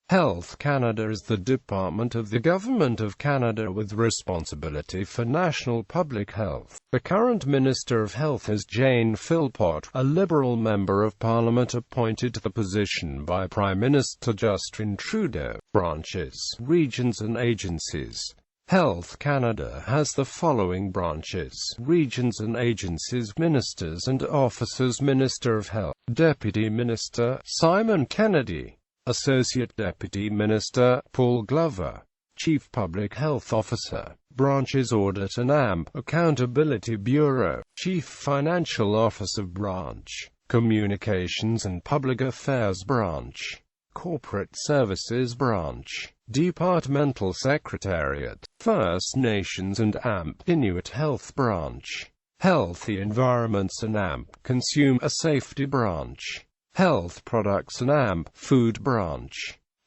Health Canada is the department of the Government of Canada with responsibility for national public health. The current Minister of Health is Jane Philpott, a Liberal Member of Parliament appointed to the position by Prime Minister Justin Trudeau. Branches, regions and agencies. Health Canada has the following branches, regions and agencies: Ministers and Officers. Minister of Health, Deputy Minister, Simon Kennedy. Associate Deputy Minister, Paul Glover. Chief Public Health Officer. Branches Audit and AMP, Accountability Bureau. Chief Financial Officer Branch. Communications and Public Affairs Branch. Corporate Services Branch. Departmental Secretariat. First Nations and AMP, Inuit Health Branch. Healthy Environments and AMP, Consumer Safety Branch. Health Products and AMP, Food Branch.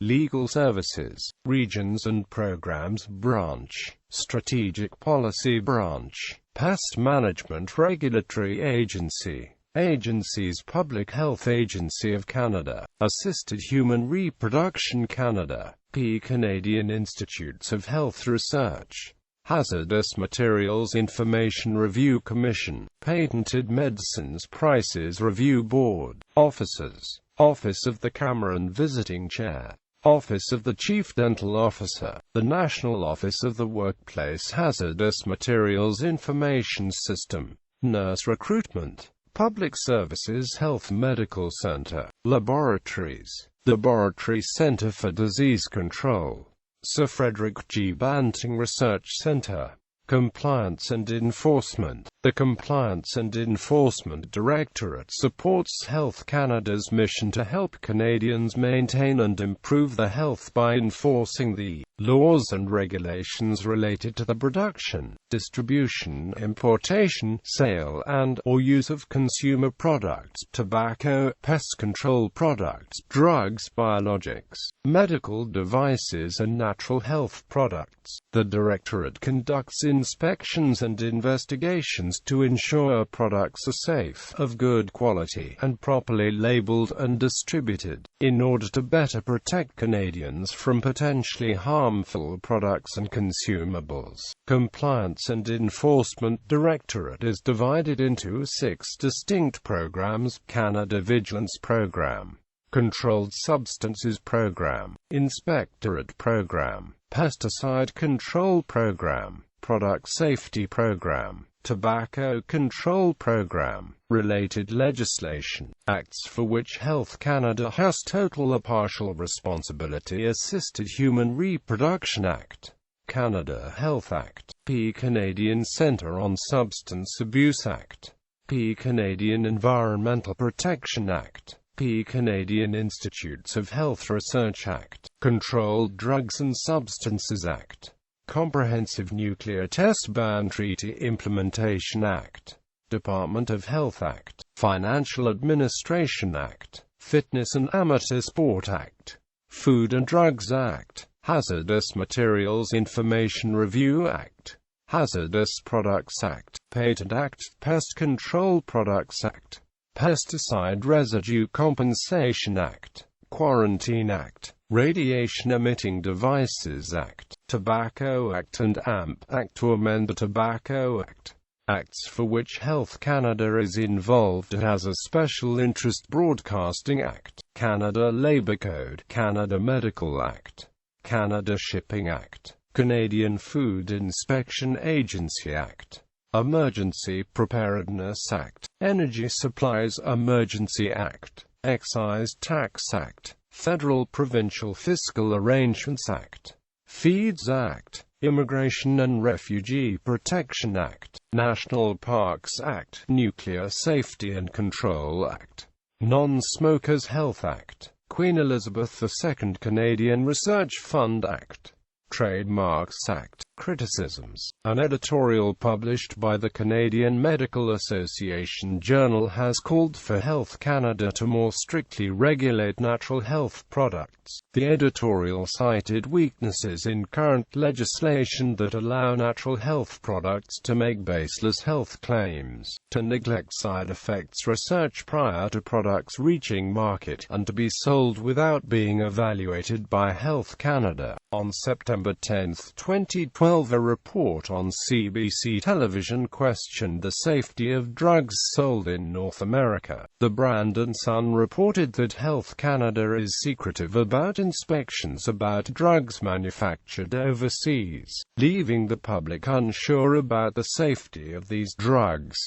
Legal Services, Regions and Programs Branch. Strategic Policy Branch. Pest Management Regulatory Agency. Agencies: Public Health Agency of Canada, Assisted Human Reproduction Canada, Canadian Institutes of Health Research. Hazardous Materials Information Review Commission, Patented Medicines Prices Review Board. Officers: Office of the Cameron Visiting Chair, Office of the Chief Dental Officer, the National Office of the Workplace Hazardous Materials Information System. Nurse Recruitment, Public Services Health Medical Center, Laboratories, Laboratory Center for Disease Control, Sir Frederick G. Banting Research Center. Compliance and Enforcement. The Compliance and Enforcement Directorate supports Health Canada's mission to help Canadians maintain and improve their health by enforcing the laws and regulations related to the production, distribution, importation, sale and/or use of consumer products, tobacco, pest control products, drugs, biologics, medical devices and natural health products. The Directorate conducts inspections and investigations to ensure products are safe, of good quality, and properly labeled and distributed, in order to better protect Canadians from potentially harmful products and consumables. Compliance and Enforcement Directorate is divided into 6 distinct programs: Canada Vigilance Program, Controlled Substances Program, Inspectorate Program, Pesticide Control Program, Product Safety Program, Tobacco Control Program. Related legislation, acts for which Health Canada has total or partial responsibility: Assisted Human Reproduction Act, Canada Health Act, Canadian Centre on Substance Abuse Act, Canadian Environmental Protection Act, Canadian Institutes of Health Research Act, Controlled Drugs and Substances Act, Comprehensive Nuclear Test Ban Treaty Implementation Act, Department of Health Act, Financial Administration Act, Fitness and Amateur Sport Act, Food and Drugs Act, Hazardous Materials Information Review Act, Hazardous Products Act, Patent Act, Pest Control Products Act, Pesticide Residue Compensation Act, Quarantine Act, Radiation Emitting Devices Act, Tobacco Act and AMP Act to amend the Tobacco Act. Acts for which Health Canada is involved as a special interest: Broadcasting Act, Canada Labour Code, Canada Medical Act, Canada Shipping Act, Canadian Food Inspection Agency Act, Emergency Preparedness Act, Energy Supplies Emergency Act, Excise Tax Act, Federal Provincial Fiscal Arrangements Act, Feeds Act, Immigration and Refugee Protection Act, National Parks Act, Nuclear Safety and Control Act, Non-Smokers Health Act, Queen Elizabeth II Canadian Research Fund Act, Trademarks Act, criticisms. An editorial published by the Canadian Medical Association Journal has called for Health Canada to more strictly regulate natural health products. The editorial cited weaknesses in current legislation that allow natural health products to make baseless health claims, to neglect side effects research prior to products reaching market, and to be sold without being evaluated by Health Canada. On September 10, 2012, a report on CBC television questioned the safety of drugs sold in North America. The Brandon Sun reported that Health Canada is secretive about inspections about drugs manufactured overseas, leaving the public unsure about the safety of these drugs.